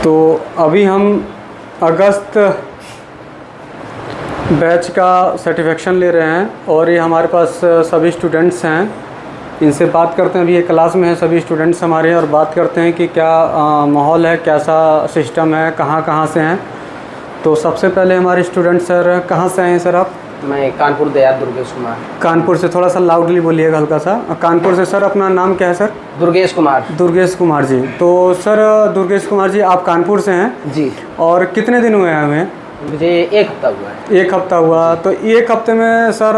तो अभी हम अगस्त बैच का सर्टिफिकेशन ले रहे हैं और ये हमारे पास सभी स्टूडेंट्स हैं। इनसे बात करते हैं, अभी ये क्लास में हैं सभी स्टूडेंट्स हमारे, और बात करते हैं कि क्या माहौल है, कैसा सिस्टम है, कहाँ कहाँ से हैं। तो सबसे पहले हमारे स्टूडेंट सर, कहाँ से आए हैं सर आप? मैं कानपुर दयाल दुर्गेश कुमार। कानपुर से, थोड़ा सा लाउडली बोलिएगा हल्का सा। कानपुर से सर, अपना नाम क्या है सर? दुर्गेश कुमार। दुर्गेश कुमार जी। तो सर दुर्गेश कुमार जी, आप कानपुर से हैं जी। और कितने दिन हुए हैं हमें? मुझे 1 हफ्ता हुआ है। 1 हफ्ता हुआ। तो 1 हफ्ते में सर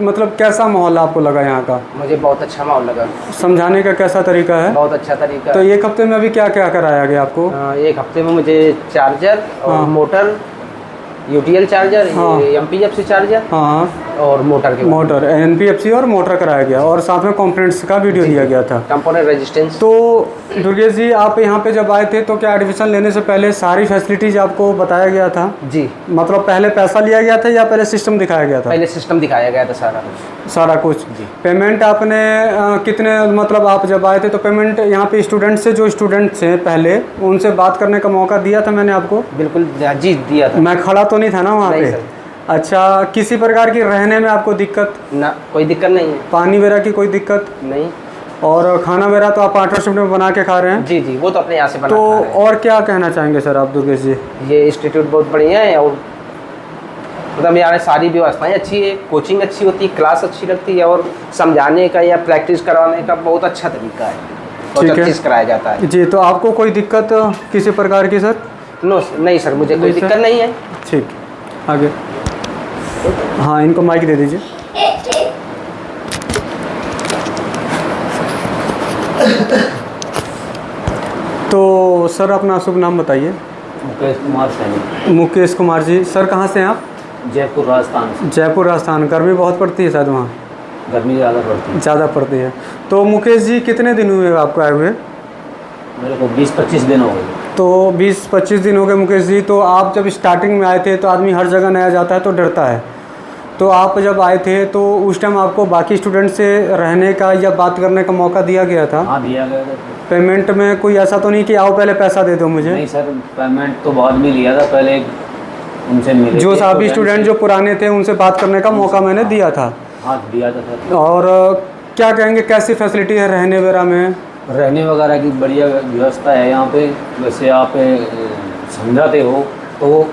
मतलब कैसा माहौल आपको लगा यहाँ का? मुझे बहुत अच्छा माहौल लगा। समझाने का कैसा तरीका है? बहुत अच्छा तरीका। तो 1 हफ्ते में अभी क्या क्या कराया गया आपको? 1 हफ्ते में मुझे चार्जर और मोटर, यूटीएल चार्जर, एमपीएफसी चार्जर और मोटर एनपीएफसी और मोटर कराया गया, और साथ में कंपोनेंट्स का वीडियो दिया गया था, कंपोनेंट रेजिस्टेंस। तो दुर्गेश जी, आप यहाँ पे जब आए थे तो क्या एडमिशन लेने से पहले सारी फैसिलिटीज़ आपको बताया गया था? जी। मतलब पहले पैसा लिया गया था या पहले सिस्टम दिखाया गया था? पहले सिस्टम दिखाया गया था सारा कुछ। जी। पेमेंट आपने कितने, मतलब आप जब आए थे तो पेमेंट यहाँ पे स्टूडेंट से, जो स्टूडेंट्स हैं पहले, उनसे बात करने का मौका दिया था मैंने आपको? बिल्कुल जी, दिया था। मैं खड़ा तो नहीं था ना वहाँ पे? अच्छा, किसी प्रकार की रहने में आपको दिक्कत? ना, कोई दिक्कत नहीं है। पानी वगैरह की कोई दिक्कत नहीं। और खाना वगैरह तो आप 8 शिफ्ट में बना के खा रहे हैं? जी जी, वो तो अपने यहाँ से बना तो खा रहे हैं। और क्या कहना चाहेंगे सर आप दुर्गेश जी? ये इंस्टीट्यूट बहुत बढ़िया है, और मतलब यहाँ सारी व्यवस्थाएं अच्छी है, कोचिंग अच्छी होती है, क्लास अच्छी लगती है, और समझाने का या प्रैक्टिस करवाने का बहुत अच्छा तरीका है, बहुत अच्छी चीज़ कराया जाता है। जी। तो आपको कोई दिक्कत किसी प्रकार की सर? नो नहीं सर, मुझे कोई दिक्कत नहीं है। ठीक, आगे। हाँ, इनको माइक दे दीजिए। तो सर अपना शुभ नाम बताइए। मुकेश कुमार सैनी। मुकेश कुमार जी। सर कहाँ से हैं आप? जयपुर राजस्थान से। जयपुर राजस्थान। गर्मी बहुत पड़ती है शायद वहाँ? गर्मी ज़्यादा पड़ती है। ज़्यादा पड़ती है। तो मुकेश जी, कितने दिन हुए आपको आए हुए? मेरे को 20-25 दिन हो गए। तो 20-25 दिन हो गए मुकेश जी। तो आप जब स्टार्टिंग में आए थे तो आदमी हर जगह नया जाता है तो डरता है, तो आप जब आए थे तो उस टाइम आपको बाकी स्टूडेंट से रहने का या बात करने का मौका दिया गया था? हाँ, दिया गया था। पेमेंट में कोई ऐसा तो नहीं कि आओ पहले पैसा दे दो मुझे? नहीं सर, पेमेंट तो बाद में लिया था, पहले उनसे मिले जो सभी स्टूडेंट जो पुराने थे उनसे बात करने का मौका मैंने दिया था। हाँ, दिया था सर। और क्या कहेंगे, कैसी फैसिलिटी है रहने वगैरह में? रहने वगैरह की बढ़िया व्यवस्था है यहाँ पे। वैसे आप समझाते हो तो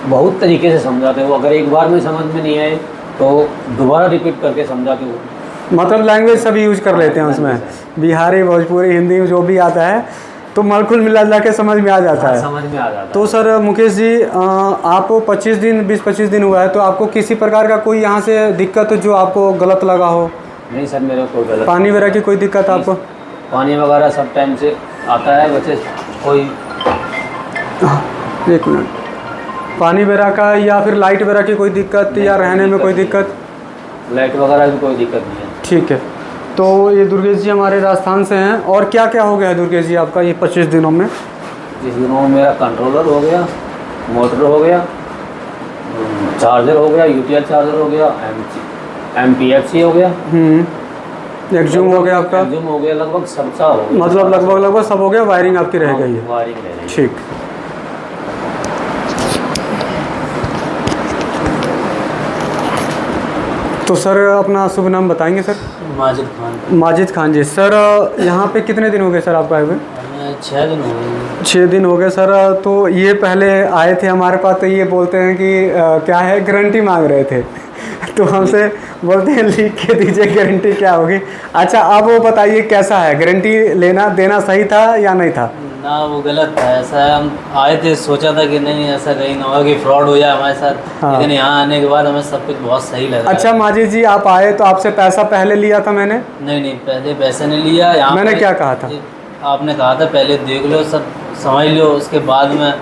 बहुत तरीके से समझाते हो, अगर एक बार में समझ में नहीं आए तो दोबारा रिपीट करके समझाते हो। मतलब लैंग्वेज सभी यूज कर लेते हैं उसमें, बिहारी, भोजपुरी, हिंदी, जो भी आता है तो कुल मिला के समझ में आ जाता है। समझ में आ जाता है। तो सर मुकेश जी, आपको 20-25 दिन हुआ है, तो आपको किसी प्रकार का कोई यहाँ से दिक्कत जो आपको गलत लगा हो? नहीं सर, मेरे को गलत। पानी वगैरह की कोई दिक्कत आपको? पानी वगैरह सब टाइम से आता है, वैसे कोई। एक मिनट। पानी वगैरह का या फिर लाइट वगैरह की कोई दिक्कत या रहने में कोई दिक्कत? लाइट वगैरह की कोई दिक्कत नहीं है। ठीक है। तो ये दुर्गेश जी हमारे राजस्थान से हैं। और क्या क्या हो गया है दुर्गेश जी आपका ये 25 दिनों में? 25 दिनों में मेरा कंट्रोलर हो गया, मोटर हो गया, चार्जर हो गया, यूटीएल चार्जर हो गया, एमपीएफसी हो गया, एक्जूम हो गया आपका? एक्जूम हो गया, लगभग सब सा हो गया। मतलब लगभग सब हो गया। वायरिंग आपकी रह गई है? वायरिंग रह गई। ठीक। तो सर अपना शुभ नाम बताएंगे सर? माजिद खान। माजिद खान जी। सर यहाँ पे कितने दिन हो गए सर आपको आए हुए? 6 दिन हो गए। 6 दिन हो गए सर। तो ये पहले आए थे हमारे पास तो ये बोलते हैं कि क्या है, गारंटी मांग रहे थे तो हमसे बोलते हैं लिख के दीजिए गारंटी क्या होगी। अच्छा, अब वो बताइए कैसा है, गारंटी देना सही था या नहीं था? ना, वो गलत था। ऐसा है, हम आए थे, सोचा था कि नहीं ऐसा कहीं ना होगा कि फ्रॉड हो जाए हमारे साथ। हाँ। लेकिन यहाँ आने के बाद हमें सब कुछ बहुत सही लगा। अच्छा माजिद जी, आप आए तो आपसे पैसा पहले लिया था मैंने? नहीं, पहले पैसा नहीं लिया। यहाँ मैंने क्या कहा था? आपने कहा था पहले देख लो, सब समझ लो, उसके बाद में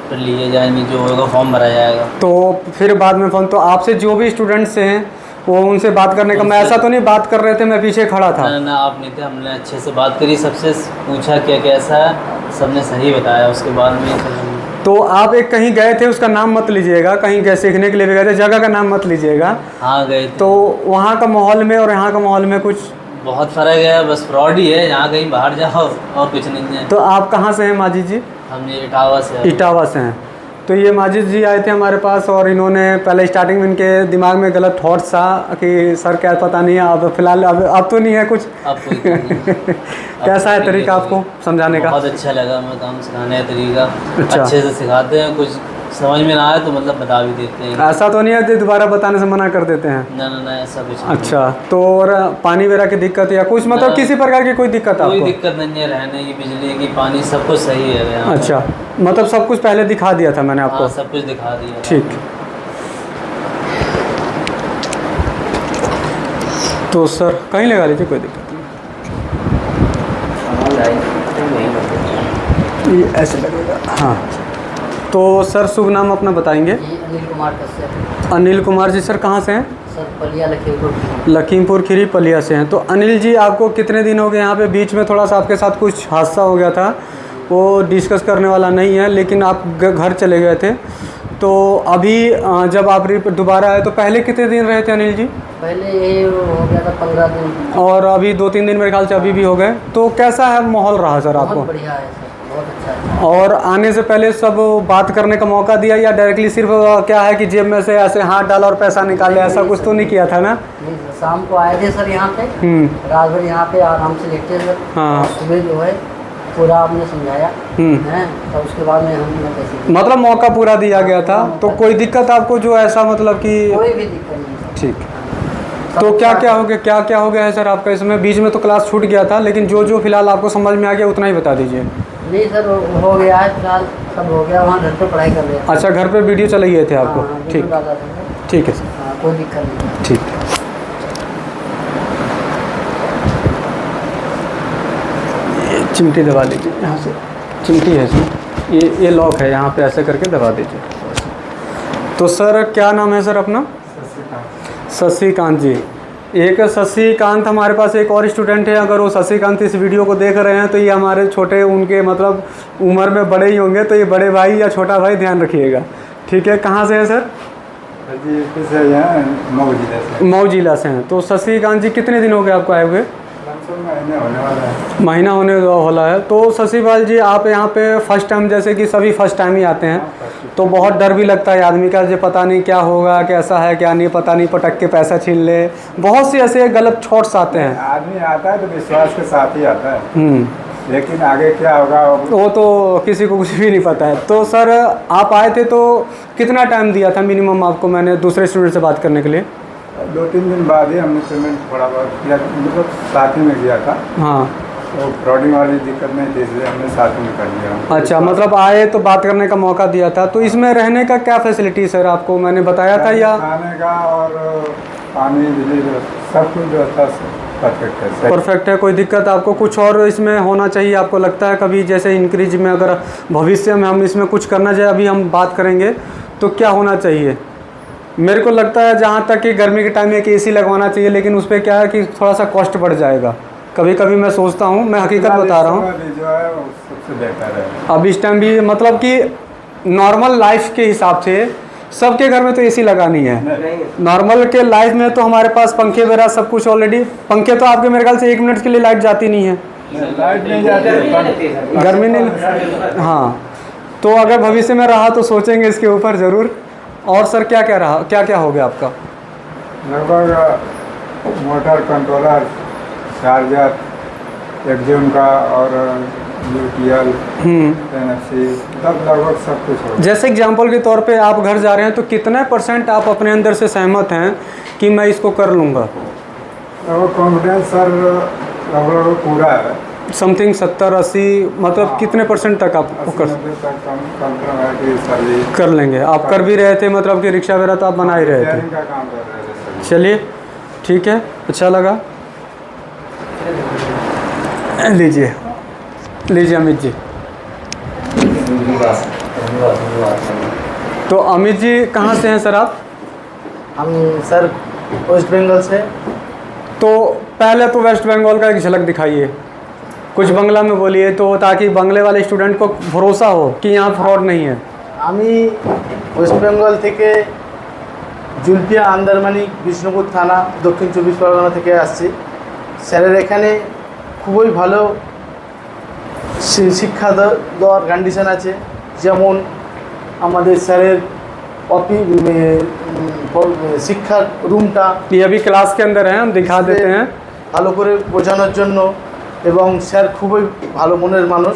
फिर लिए जाएंगे, जो होगा फॉर्म भरा जाएगा। तो फिर बाद में फोन, तो आपसे जो भी स्टूडेंट्स हैं वो उनसे बात करने का, मैं ऐसा तो नहीं बात कर रहे थे, मैं पीछे खड़ा था? ना, आप नहीं थे। हमने अच्छे से बात करी, सबसे पूछा क्या कैसा है, सबने सही बताया। उसके बाद में तो आप एक कहीं गए थे, उसका नाम मत लीजिएगा, कहीं गए सीखने के लिए भी गए थे, जगह का नाम मत लीजिएगा। हाँ, गए थे। तो वहाँ का माहौल में और यहाँ का माहौल में कुछ बहुत फ़र्क है, बस फ्रॉड ही है, यहाँ कहीं बाहर जाओ और कुछ नहीं है। तो आप कहाँ से हैं माजिद जी? हम ये इटावा से हैं। इटावा से हैं। तो ये माजिद जी आए थे हमारे पास और इन्होंने पहले स्टार्टिंग में इनके दिमाग में गलत थॉट्स था कि सर क्या पता नहीं है, अब फिलहाल अब तो नहीं है कुछ। अब कोई नहीं। कैसा है तरीका आपको समझाने का? बहुत अच्छा लगा, मैं काम सिखाने का तरीका अच्छा। अच्छे से सिखाते हैं, कुछ समझ में ना आए तो मतलब बता भी देते हैं। ऐसा तो नहीं है कि दोबारा बताने से मना कर देते हैं? ना ना ना, ऐसा कुछ नहीं। अच्छा, तो और पानी वगैरह की दिक्कत या कुछ मतलब ना। किसी प्रकार की कोई दिक्कत कोई आपको? दिक्कत नहीं है, रहने की, बिजली की, पानी सब कुछ सही है यहाँ। अच्छा, मतलब सब कुछ पहले दिखा दिया था मैंने आपको? हाँ, सब कुछ दिखा दिया। ठीक। तो सर कहीं लगा लीजिए, कोई दिक्कत नहीं, ये ऐसे लगेगा। हाँ, तो सर शुभ नाम अपना बताएंगे? जी, अनिल कुमार कश्यप। अनिल कुमार जी। सर कहाँ से हैं? सर पलिया लखीमपुर। लखीमपुर खीरी पलिया से हैं। तो अनिल जी आपको कितने दिन हो गए यहाँ पे? बीच में थोड़ा सा आपके साथ कुछ हादसा हो गया था, वो डिस्कस करने वाला नहीं है, लेकिन आप घर चले गए थे। तो अभी जब आप दोबारा आए तो पहले कितने दिन रहे थे अनिल जी? पहले ये हो गया था 15 दिन। और अभी 2-3 दिन मेरे ख्याल से अभी भी हो गए। तो कैसा है माहौल रहा सर आपको? बहुत बढ़िया है सर, बहुत अच्छा है। और आने से पहले सब बात करने का मौका दिया या डायरेक्टली सिर्फ क्या है कि जेब में से ऐसे हाथ डाला और पैसा निकाल लिया, ऐसा कुछ तो नहीं किया था ना? नहीं सर, शाम को आए थे सर यहाँ पे, रात भर यहाँ पे आराम से लेटे सर। हाँ। और सुबह जो है पूरा आपने समझाया है, तो उसके बाद में हमने कैसे मतलब मौका पूरा दिया गया था। तो कोई दिक्कत आपको जो ऐसा मतलब कि? कोई भी दिक्कत नहीं सर। ठीक। तो क्या क्या हो गया है सर आपका इसमें? बीच में तो क्लास छूट गया था, लेकिन जो जो फिलहाल आपको समझ में आ गया उतना ही बता दीजिए। नहीं सर, हो गया है फिलहाल, सब हो गया। वहाँ घर पे पढ़ाई कर रहे हैं। अच्छा, घर पे वीडियो चले गए थे आपको? हाँ, ठीक, डाला था सर। ठीक है सर, हाँ, कोई दिक्कत नहीं। ठीक। ये चिमटी दबा लीजिए यहाँ से, चिमटी है इसमें, ये लॉक है, यहाँ पे ऐसे करके दबा दीजिए। तो सर क्या नाम है सर अपना? शशिकांत जी। एक शशिकांत हमारे पास एक और स्टूडेंट है। अगर वो शशिकांत इस वीडियो को देख रहे हैं तो ये हमारे छोटे, उनके मतलब उम्र में बड़े ही होंगे, तो ये बड़े भाई या छोटा भाई ध्यान रखिएगा, ठीक है? कहाँ से है सर? मऊ जिला से हैं। तो शशिकांत जी कितने दिन हो गए आपको आए हुए? महीना होने वाला है। तो शशिपाल जी आप यहाँ पे फर्स्ट टाइम, जैसे कि सभी फर्स्ट टाइम ही आते हैं, तो बहुत डर भी लगता है आदमी का, जो पता नहीं क्या होगा, कैसा है क्या नहीं, पता नहीं पटक के पैसा छीन ले, बहुत से ऐसे गलत थॉट्स आते हैं। आदमी आता है तो विश्वास के साथ ही आता है, लेकिन आगे क्या होगा वो तो किसी को कुछ भी नहीं पता है। तो सर आप आए थे तो कितना टाइम दिया था मिनिमम आपको मैंने दूसरे स्टूडेंट से बात करने के लिए? 2-3 दिन बाद ही हमने पेमेंट थोड़ा बहुत किया, मतलब साथ ही में किया था। हाँ, तो फ्रॉडिंग वाली दिक्कत नहीं थी, इसलिए हमने साथ में कर लिया। अच्छा, मतलब आए तो बात करने का मौका दिया था। तो इसमें रहने का क्या फैसिलिटी सर आपको मैंने बताया था या? खाने का और पानी बिजली सब कुछ व्यवस्था परफेक्ट है, परफेक्ट है, कोई दिक्कत आपको? कुछ और इसमें होना चाहिए आपको लगता है कभी, जैसे इंक्रीज में अगर भविष्य में हम इसमें कुछ करना चाहे, अभी हम बात करेंगे, तो क्या होना चाहिए? मेरे को लगता है जहाँ तक कि गर्मी के टाइम में एक एसी लगवाना चाहिए, लेकिन उस पर क्या है कि थोड़ा सा कॉस्ट बढ़ जाएगा। कभी कभी मैं सोचता हूँ, मैं हकीकत बता रहा हूँ, जो है वो सबसे बेहतर है। अब इस टाइम भी मतलब कि नॉर्मल लाइफ के हिसाब से सबके घर में तो एसी लगानी है। नॉर्मल के लाइफ में तो हमारे पास पंखे वगैरह सब कुछ ऑलरेडी, पंखे तो आपके मेरे ख्याल से 1 मिनट के लिए लाइट जाती नहीं है, लाइट नहीं जाती, गर्मी नहीं। हाँ, तो अगर भविष्य में रहा तो सोचेंगे इसके ऊपर ज़रूर। और सर क्या क्या रहा, क्या क्या हो गया आपका? लगभग मोटर कंट्रोलर, चार्जर, एक्जिम का और यूटीएल, NFC, तब लगभग सब कुछ हो। जैसे एग्जांपल के तौर पे आप घर जा रहे हैं तो कितने % आप अपने अंदर से सहमत हैं कि मैं इसको कर लूँगा? कॉन्फिडेंस सर लगभग पूरा है। समथिंग 70-80 मतलब कितने % तक आप कर लेंगे? आप कर भी रहे थे, मतलब कि रिक्शा वगैरह तो आप बना ही रहे थे। का काम कर रहे थे। चलिए ठीक है, अच्छा लगा। लीजिए लीजिए अमित जी। तो अमित जी कहाँ से हैं सर आप? हम सर वेस्ट बंगाल से। तो पहले तो वेस्ट बंगाल का एक झलक दिखाइए, कुछ बांग्ला में बोलिए, तो ताकि बांग्ले वाले स्टूडेंट को भरोसा हो कि यहाँ फ्रॉड नहीं है। আমি ওয়েস্ট বেঙ্গল থেকে জুলপিয়া আন্দারমানিক বিষ্ণুপুর থানা দক্ষিণ 24 পরগনা থেকে আসছি। স্যারের এখানে খুবই ভালো শিক্ষা দেওয়ার কন্ডিশন আছে। যেমন আমাদের স্যারের শিক্ষার রুমটা ये अभी क्लास के अंदर है, हम दिखा देते हैं। ভালো করে বোঝানোর জন্য, এবং স্যার খুবই ভালো মনের মানুষ।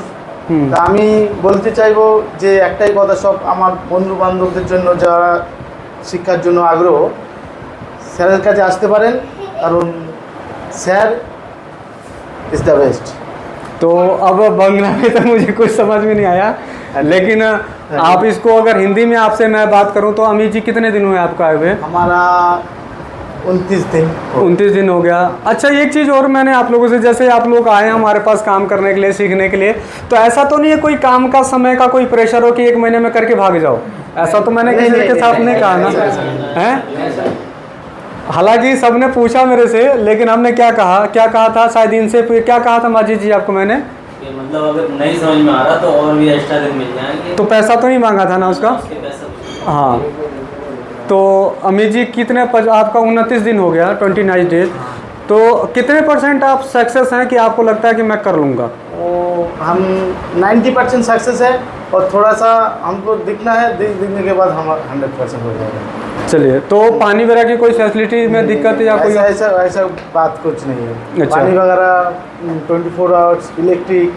তা আমি বলতে চাইবো যে একটাই কথা, সব আমার বন্ধু বান্ধবদের জন্য যারা শিক্ষার জন্য আগ্রহ, স্যারের কাছে আসতে পারেন, কারণ স্যার इज द बेस्ट। तो अब बंगला में तो मुझे कुछ समझ में नहीं आया, लेकिन आप इसको अगर हिंदी में आपसे मैं बात करूं तो अमित जी कितने दिन हुए आपको आए हुए? हमारा 29 दिन। 29 दिन हो गया। अच्छा, एक चीज़ और मैंने आप लोगों से, जैसे आप लोग आए हैं हमारे पास काम करने के लिए, सीखने के लिए, तो ऐसा तो नहीं है कोई काम का समय का कोई प्रेशर हो कि 1 महीने में करके भाग जाओ? ऐसा तो मैंने किसी के साथ नहीं कहा ना, हैं? हालांकि सबने पूछा मेरे से, लेकिन हमने क्या कहा था, शायद इनसे क्या कहा था माजिद जी आपको मैंने, कि मतलब अगर नहीं समझ में आ रहा तो और भी एक्स्ट्रा दिन मिल जाएंगे। तो पैसा तो नहीं मांगा था ना उसका? हाँ। तो अमित जी कितने आपका 29 दिन हो गया, 29 डेज, तो कितने % आप सक्सेस हैं कि आपको लगता है कि मैं कर लूँगा? हम 90% सक्सेस है, और थोड़ा सा हमको दिखना है, दिखने के बाद हम 100% हो जाएगा। चलिए, तो पानी वगैरह की कोई फैसिलिटी में दिक्कत या कोई? ऐसा बात कुछ नहीं है। अच्छा। पानी वगैरह 24 आवर्स, इलेक्ट्रिक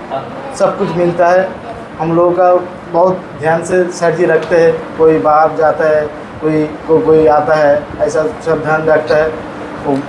सब कुछ मिलता है। हम लोगों का बहुत ध्यान से सर जी रखते हैं, कोई बाहर जाता है, कोई आता है, ऐसा सब ध्यान रखता है।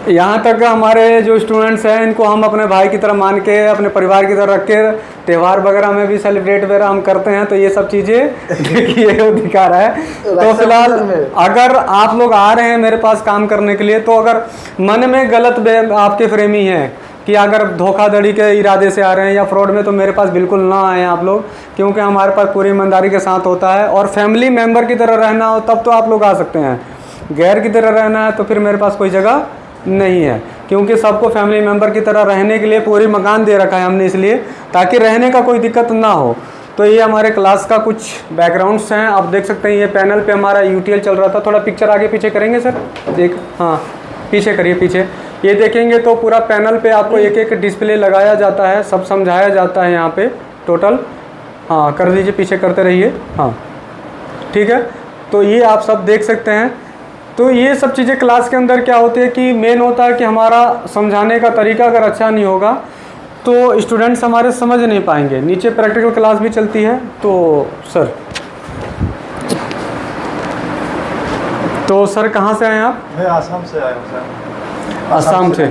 यहाँ तक हमारे जो स्टूडेंट्स हैं इनको हम अपने भाई की तरह मान के, अपने परिवार की तरह रख के, त्यौहार वगैरह में भी सेलिब्रेट वगैरह हम करते हैं। तो ये सब चीज़ें देखिए वो दिखा रहा है। तो फिलहाल अगर आप लोग आ रहे हैं मेरे पास काम करने के लिए, तो अगर मन में गलत आपके फ्रेमी है कि अगर धोखाधड़ी के इरादे से आ रहे हैं या फ्रॉड में, तो मेरे पास बिल्कुल ना आएँ आप लोग, क्योंकि हमारे पास पूरी ईमानदारी के साथ होता है। और फैमिली मेम्बर की तरह रहना हो तब तो आप लोग आ सकते हैं, गैर की तरह रहना है तो फिर मेरे पास कोई जगह नहीं है, क्योंकि सबको फैमिली मेम्बर की तरह रहने के लिए पूरी मकान दे रखा है हमने, इसलिए ताकि रहने का कोई दिक्कत ना हो। तो ये हमारे क्लास का कुछ बैकग्राउंड्स हैं, आप देख सकते हैं। ये पैनल पे हमारा यूटीएल चल रहा था। थोड़ा पिक्चर आगे पीछे करेंगे सर, देख, हाँ पीछे करिए, पीछे ये देखेंगे तो पूरा पैनल पे आपको एक एक डिस्प्ले लगाया जाता है, सब समझाया जाता है यहाँ पे टोटल। हाँ कर दीजिए, पीछे करते रहिए, हाँ ठीक है। तो ये आप सब देख सकते हैं। तो ये सब चीज़ें क्लास के अंदर क्या होती है कि मेन होता है कि हमारा समझाने का तरीका अगर अच्छा नहीं होगा तो स्टूडेंट्स हमारे समझ नहीं पाएंगे। नीचे प्रैक्टिकल क्लास भी चलती है। तो सर कहाँ से आए हैं आप? मैं आसाम से आया हूँ सर। आसाम से।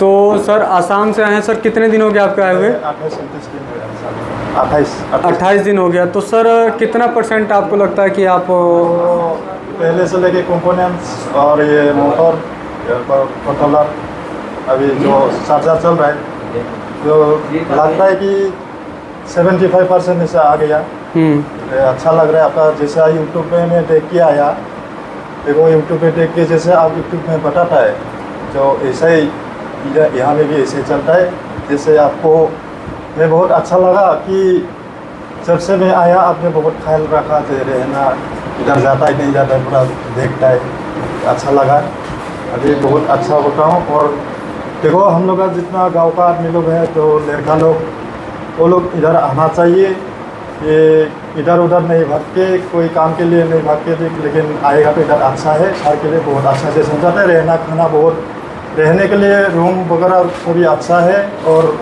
तो सर आसाम से आए हैं सर, कितने दिन हो गए आपके आए हुए? 28 दिन हो गया। तो सर कितना % आपको लगता है कि आप पहले से लेके कंपोनेंट्स और ये मोटर कंट्रोलर अभी जो चार्जर चल रहा है, जो लगता है कि 75% से आ गया। अच्छा लग रहा है आपका। जैसा यूट्यूब पे मैं देख के आया, देखो यूट्यूब पे देख के जैसे आप यूट्यूब में बताता है, जो ऐसा ही यहाँ में भी ऐसे चलता है। जैसे आपको मैं बहुत अच्छा लगा कि जब से मैं आया आपने बहुत ख्याल रखा थे, रहना इधर जाता है नहीं जाता है पूरा देखता है, अच्छा लगा। अभी बहुत अच्छा होता हूँ। और देखो हम लोग का जितना गांव का आदमी लोग हैं, तो लड़का लोग वो लोग इधर आना चाहिए। ये इधर उधर नहीं भाग के, कोई काम के लिए नहीं भाग के, लेकिन आएगा तो इधर अच्छा है। शहर के लिए बहुत अच्छा से समझाते हैं। रहना खाना बहुत, रहने के लिए रूम वगैरह सभी अच्छा है। और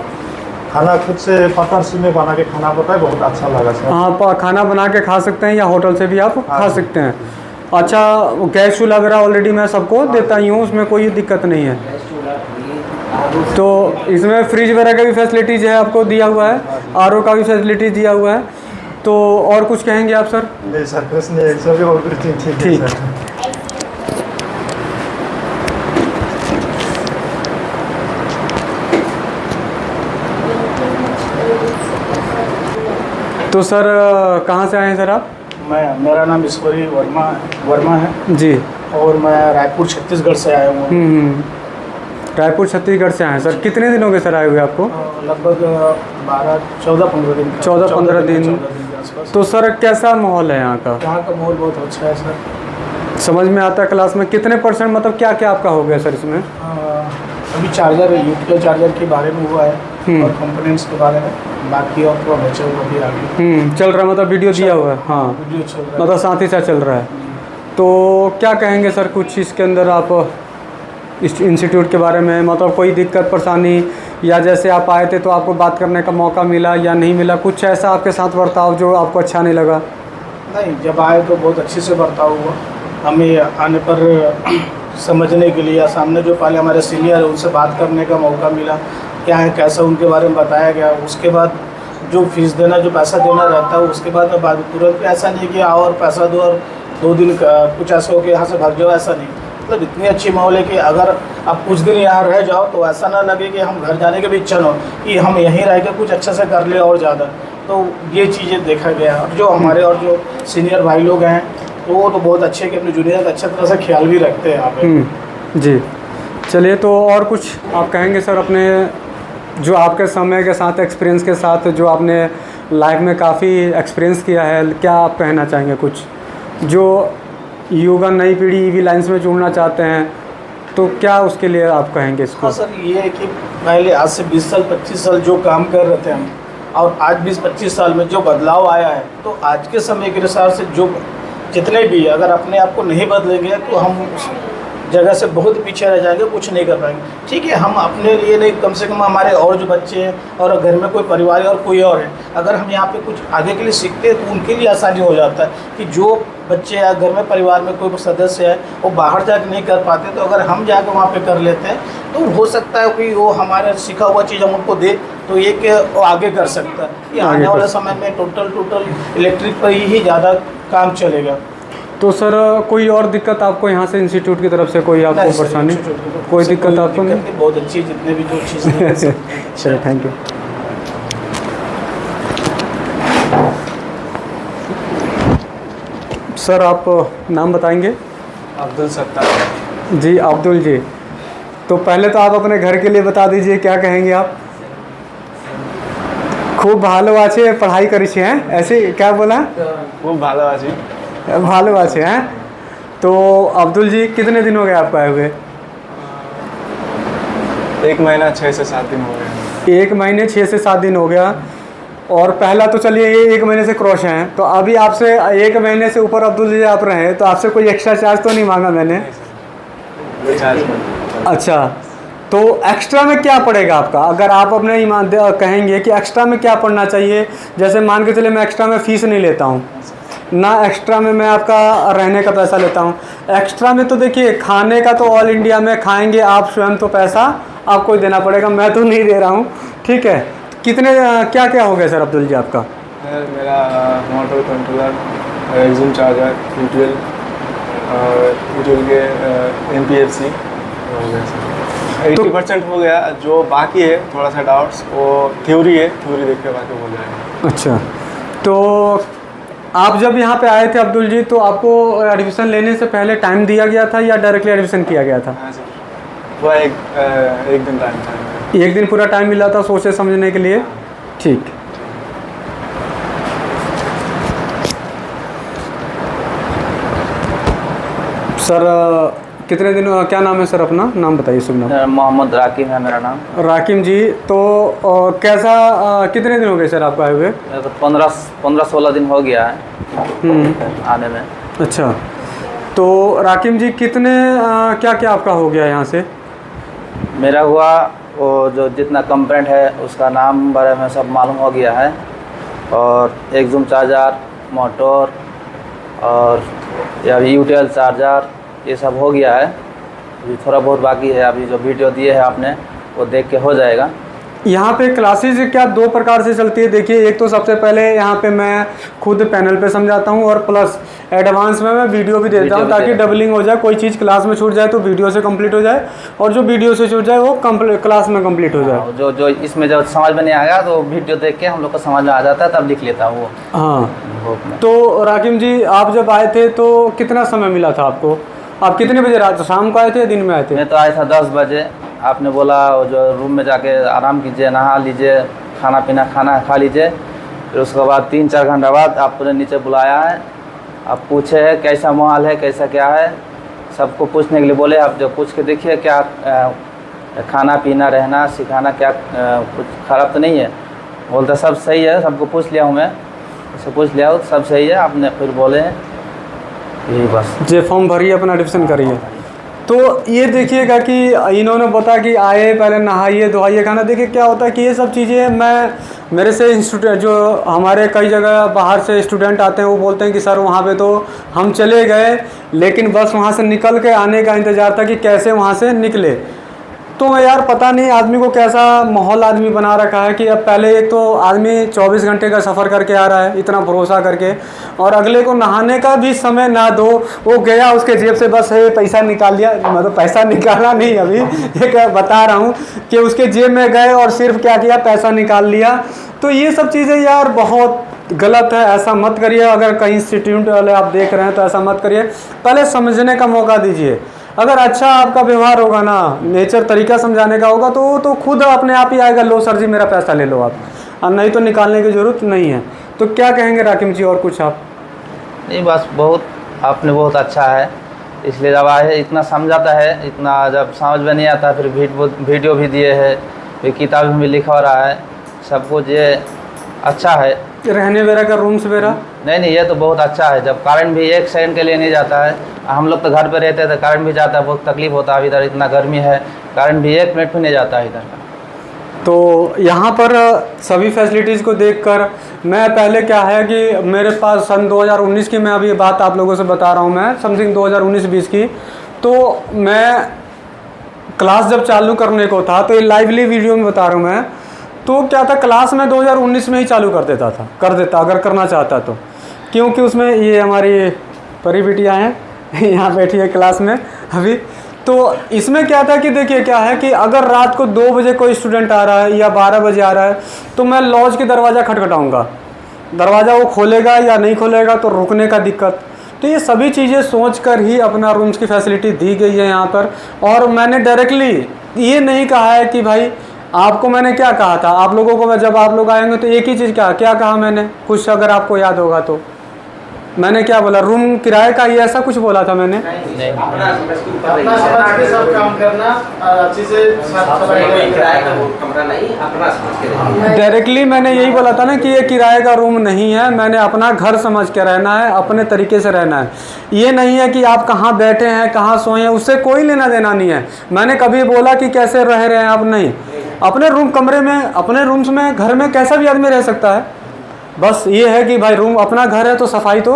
खाना खुद से पार्टनरशिप में बना के खाना पड़ता है, बहुत अच्छा लगा सर। हाँ, खाना बना के खा सकते हैं या होटल से भी आप खा सकते हैं। अच्छा, गैस चूल्हा वगैरह ऑलरेडी मैं सबको देता ही हूँ, उसमें कोई दिक्कत नहीं है। तो इसमें फ्रिज वगैरह का भी फैसिलिटीज़ है, आपको दिया हुआ है, RO का भी फैसिलिटी दिया हुआ है। तो और कुछ कहेंगे आप सर? नहीं सर, कुछ नहीं, सभी और ठीक है सर। तो सर कहाँ से आए हैं सर आप? मेरा नाम ईश्वरी वर्मा है जी, और मैं रायपुर छत्तीसगढ़ से आया हूँ। रायपुर छत्तीसगढ़ से आए हैं सर। कितने दिन हो गए सर आए हुए आपको? लगभग 14-15 दिन। 14-15 दिन के आसपास। तो सर कैसा माहौल है यहाँ का? यहाँ का माहौल बहुत अच्छा है सर। समझ में आता है क्लास में? कितने % मतलब क्या क्या आपका हो गया सर इसमें? अभी चार्जर यूटिलिटी चार्जर के बारे में हुआ है और कंपोनेंट्स के बारे में, बाकी और पूरा बचे हुए अभी आगे चल रहा है, मतलब वीडियो दिया हुआ है। हाँ, वीडियो चल रहा है। मतलब साथ ही साथ चल रहा है। तो क्या कहेंगे सर कुछ इसके अंदर आप इस इंस्टीट्यूट के बारे में, मतलब कोई दिक्कत परेशानी, या जैसे आप आए थे तो आपको बात करने का मौका मिला या नहीं मिला, कुछ ऐसा आपके साथ बर्ताव जो आपको अच्छा नहीं लगा? नहीं, जब आए तो बहुत अच्छे से बर्ताव हुआ। हमें आने पर समझने के लिए या सामने जो पहले हमारे सीनियर है उनसे बात करने का मौका मिला, क्या है कैसा उनके बारे में बताया गया। उसके बाद जो फीस देना, जो पैसा देना रहता है, उसके बाद में बाद तुरंत ऐसा नहीं कि आओ और पैसा दो और 2 दिन कुछ ऐसा हो कि यहाँ से भाग जाओ, ऐसा नहीं। मतलब इतनी अच्छी माहौल है कि अगर आप कुछ दिन यहाँ रह जाओ तो ऐसा ना लगे कि हम घर जाने की भी इच्छा न हो, कि हम यहीं रह के कुछ अच्छा से कर ले और ज़्यादा। तो ये चीज़ें देखा गया। और जो हमारे और जो सीनियर भाई लोग हैं तो वो तो बहुत अच्छे कि अपने जूनियर का अच्छे तरह से ख्याल भी रखते हैं यहाँ पे। जी, चलिए, तो और कुछ आप कहेंगे सर अपने जो आपके समय के साथ, एक्सपीरियंस के साथ, जो आपने लाइफ में काफ़ी एक्सपीरियंस किया है, क्या आप कहना चाहेंगे कुछ जो युवा नई पीढ़ी ईवी लाइन्स में जुड़ना चाहते हैं, तो क्या उसके लिए आप कहेंगे इसको? हाँ सर, ये है कि पहले आज से 20 साल 25 साल जो काम कर रहे थे हम, और आज 20-25 साल में जो बदलाव आया है, तो आज के समय के हिसाब से जो जितने भी अगर अपने आप को नहीं बदलेंगे तो हम उस जगह से बहुत पीछे रह जाएंगे, कुछ नहीं कर पाएंगे। ठीक है, हम अपने लिए नहीं, कम से कम हमारे और जो बच्चे हैं और घर में कोई परिवार है और कोई और है, अगर हम यहाँ पे कुछ आगे के लिए सीखते हैं तो उनके लिए आसानी हो जाता है कि जो बच्चे या घर में परिवार में कोई सदस्य है वो बाहर जाकर नहीं कर पाते, तो अगर हम जाकर वहाँ पे कर लेते हैं तो हो सकता है कि वो हमारा सीखा हुआ चीज़ हम उनको दे तो ये कि वो आगे कर सकता है। कि आने वाले समय में टोटल इलेक्ट्रिक पर ही ज़्यादा काम चलेगा। तो सर कोई और दिक्कत आपको यहाँ से इंस्टीट्यूट की तरफ से कोई आपको परेशानी, कोई दिक्कत आपको नहीं? बहुत अच्छी, जितने भी जो चीज़ें चलो, थैंक यू सर। आप नाम बताएंगे? अब्दुल सत्तार। जी, अब्दुल जी, तो पहले तो आप अपने घर के लिए बता दीजिए, क्या कहेंगे आप? खूब भालोबासे पढ़ाई करी छे हैं, ऐसे क्या बोला? खूब भालोबासी भालोबासे हैं। तो अब्दुल जी, कितने दिन हो गए आपको आए हुए? 1 महीना 6 से 7 दिन हो गए। 1 महीने 6 से 7 दिन हो गया। और पहला तो चलिए ये 1 महीने से क्रॉस हैं, तो अभी आपसे 1 महीने से ऊपर अब्दुल जी आप रहे हैं, तो आपसे कोई एक्स्ट्रा चार्ज तो नहीं मांगा मैंने? अच्छा, तो एक्स्ट्रा में क्या पड़ेगा आपका? अगर आप अपने ईमान कहेंगे कि एक्स्ट्रा में क्या पढ़ना चाहिए, जैसे मान के चले मैं एक्स्ट्रा में फ़ीस नहीं लेता हूँ ना, एक्स्ट्रा में मैं आपका रहने का पैसा लेता हूँ। एक्स्ट्रा में तो देखिए खाने का तो ऑल इंडिया में खाएंगे आप स्वयं, तो पैसा आपको ही देना पड़ेगा, मैं तो नहीं दे रहा हूँ। ठीक है, कितने क्या क्या हो गया सर अब्दुल जी आपका? मेरा मोटर कंट्रोलर, एक्सम चार्जर, यूटिल के MPFC हो गया सर। 80% हो गया। जो बाकी है थोड़ा सा डाउट्स, वो थ्योरी है, थ्योरी देख के बाकी हो जाएगा। अच्छा, तो आप जब यहाँ पे आए थे अब्दुल जी, तो आपको एडमिशन लेने से पहले टाइम दिया गया था या डायरेक्टली एडमिशन किया गया था? हाँ सर, वो एक दिन टाइम था। 1 दिन पूरा टाइम मिला था सोचे समझने के लिए? ठीक। सर कितने दिन, क्या नाम है सर अपना? नाम बताइए, शुभ नाम। मोहम्मद राकिम है मेरा नाम। राकिम जी, तो कैसा कितने दिन हो गए सर आपको आए हुए? तो 15-16 दिन हो गया है आने में। अच्छा, तो राकिम जी कितने क्या क्या आपका हो गया यहाँ से? मेरा हुआ वो जो जितना कंपोनेंट है उसका नाम बारे में सब मालूम हो गया है, और एक्सम चार्जर, मोटर और या यूटिल चार्जर, ये सब हो गया है। अभी थोड़ा बहुत बाकी है, अभी जो वीडियो दिए है आपने वो देख के हो जाएगा। यहाँ पे क्लासेज क्या 2 प्रकार से चलती है। देखिए, एक तो सबसे पहले यहाँ पे मैं खुद पैनल पे समझाता हूँ, और प्लस एडवांस में मैं वीडियो भी देता हूँ, ताकि डबलिंग हो जाए। कोई चीज़ क्लास में छूट जाए तो वीडियो से कंप्लीट हो जाए, और जो वीडियो से छूट जाए वो क्लास में कंप्लीट हो जाए। जो इसमें जो समझ में नहीं आएगा तो वीडियो देख के हम लोग को समझ में आ जाता है, तब लिख लेता हूँ वो। हाँ, तो राकिम जी आप जब आए थे तो कितना समय मिला था आपको? आप कितने बजे रात शाम को आए थे या दिन में आए थे? मैं तो आया था 10 बजे। आपने बोला जो रूम में जाके आराम कीजिए, नहा लीजिए, खाना पीना खाना खा लीजिए, फिर उसके बाद 3-4 घंटा बाद आपने नीचे बुलाया है। आप पूछे है कैसा माहौल है, कैसा क्या है, सबको पूछने के लिए बोले। आप जो पूछ के देखिए क्या खाना पीना रहना सिखाना क्या कुछ ख़राब तो नहीं है? बोलता सब सही है, सबको पूछ लिया हूँ मैं, उससे पूछ लिया हूँ सब सही है, आपने फिर बोले यही बस। जे फॉर्म भरिए, अपना एडमिशन करिए। तो ये देखिएगा कि इन्होंने बताया कि आए पहले नहाइए धोइए खाना। देखिए क्या होता है कि ये सब चीज़ें मेरे से इंस्टीट्यूट जो हमारे कई जगह बाहर से स्टूडेंट आते हैं वो बोलते हैं कि सर वहाँ पे तो हम चले गए, लेकिन बस वहाँ से निकल के आने का इंतज़ार था कि कैसे वहाँ से निकले। तो यार पता नहीं आदमी को कैसा माहौल आदमी बना रखा है कि अब पहले एक तो आदमी 24 घंटे का सफ़र करके आ रहा है इतना भरोसा करके, और अगले को नहाने का भी समय ना दो, वो गया उसके जेब से बस ये पैसा निकाल लिया, मतलब पैसा निकाला नहीं अभी एक बता रहा हूँ कि उसके जेब में गए और सिर्फ क्या किया, पैसा निकाल लिया। तो ये सब चीज़ें यार बहुत गलत है, ऐसा मत करिए। अगर कहीं इंस्टीट्यूट वाले आप देख रहे हैं तो ऐसा मत करिए, पहले समझने का मौका दीजिए। अगर अच्छा आपका व्यवहार होगा ना, नेचर तरीका समझाने का होगा तो खुद अपने आप ही आएगा, लो सर जी मेरा पैसा ले लो आप, और नहीं तो निकालने की ज़रूरत नहीं है। तो क्या कहेंगे राकिम जी, और कुछ आप? नहीं बस बहुत आपने बहुत अच्छा है, इसलिए जब आए इतना समझाता है, इतना जब समझ में नहीं आता फिर वीडियो भी दिए है, फिर किताब में भी लिखा रहा है, सब कुछ ये अच्छा है। रहने वगैरह का रूम्स वगैरह? नहीं ये तो बहुत अच्छा है। जब कारण भी 1 सेकंड के लिए नहीं जाता है, हम लोग तो घर पे रहते थे, कारण भी जाता है बहुत तकलीफ होता है, इधर इतना गर्मी है, कारण भी 1 मिनट भी नहीं जाता है इधर का। तो यहाँ पर सभी फैसिलिटीज़ को देखकर मैं पहले क्या है कि मेरे पास सन 2019 की मैं अभी बात आप लोगों से बता रहा हूँ, मैं समथिंग 2019-20 की, तो मैं क्लास जब चालू करने को था तो ये लाइवली वीडियो में बता रहा हूँ मैं, तो क्या था क्लास में 2019 में ही चालू कर देता अगर करना चाहता तो, क्योंकि उसमें ये हमारी परी बिटियाँ हैं यहाँ बैठी है क्लास में अभी। तो इसमें क्या था कि देखिए क्या है कि अगर रात को 2 बजे कोई स्टूडेंट आ रहा है या 12 बजे आ रहा है तो मैं लॉज के दरवाज़ा खटखटाऊँगा, दरवाज़ा वो खोलेगा या नहीं खोलेगा तो रुकने का दिक्कत। तो ये सभी चीज़ें सोच कर ही अपना रूम्स की फैसिलिटी दी गई है यहाँ पर। और मैंने डायरेक्टली ये नहीं कहा है कि भाई आपको मैंने क्या कहा था, आप लोगों को जब आप लोग आएंगे तो एक ही चीज़ क्या कहा मैंने, कुछ अगर आपको याद होगा तो मैंने क्या बोला, रूम किराए का ये ऐसा कुछ बोला था मैंने? नहीं, अपना समझ के सब काम करना, अच्छे से किराए का कमरा नहीं, अपना समझ के। डायरेक्टली मैंने यही बोला था ना कि ये किराए का रूम नहीं है, मैंने अपना घर समझ के रहना है, अपने तरीके से रहना है। ये नहीं है कि आप कहाँ बैठे हैं कहाँ सोए हैं, उससे कोई लेना देना नहीं है। मैंने कभी बोला कि कैसे रह रहे हैं आप, नहीं। अपने रूम कमरे में, अपने रूम्स में, घर में कैसा भी आदमी रह सकता है। बस ये है कि भाई रूम अपना घर है तो सफाई तो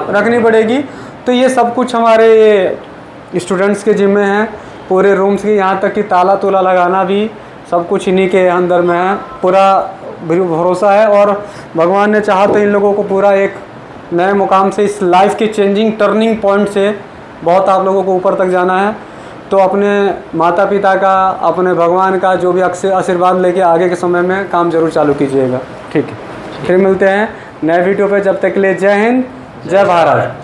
रखनी पड़ेगी। तो ये सब कुछ हमारे ये स्टूडेंट्स के जिम्मे हैं, पूरे रूम्स की, यहाँ तक कि ताला तूला लगाना भी सब कुछ इन्हीं के अंदर में है। पूरा भरोसा है और भगवान ने चाहा तो इन लोगों को पूरा एक नए मुकाम से, इस लाइफ की चेंजिंग टर्निंग पॉइंट से बहुत आप लोगों को ऊपर तक जाना है। तो अपने माता पिता का, अपने भगवान का जो भी आशीर्वाद लेके आगे के समय में काम जरूर चालू कीजिएगा। ठीक है, फिर मिलते हैं नए वीडियो पे। जब तक के लिए जय हिंद, जय भारत।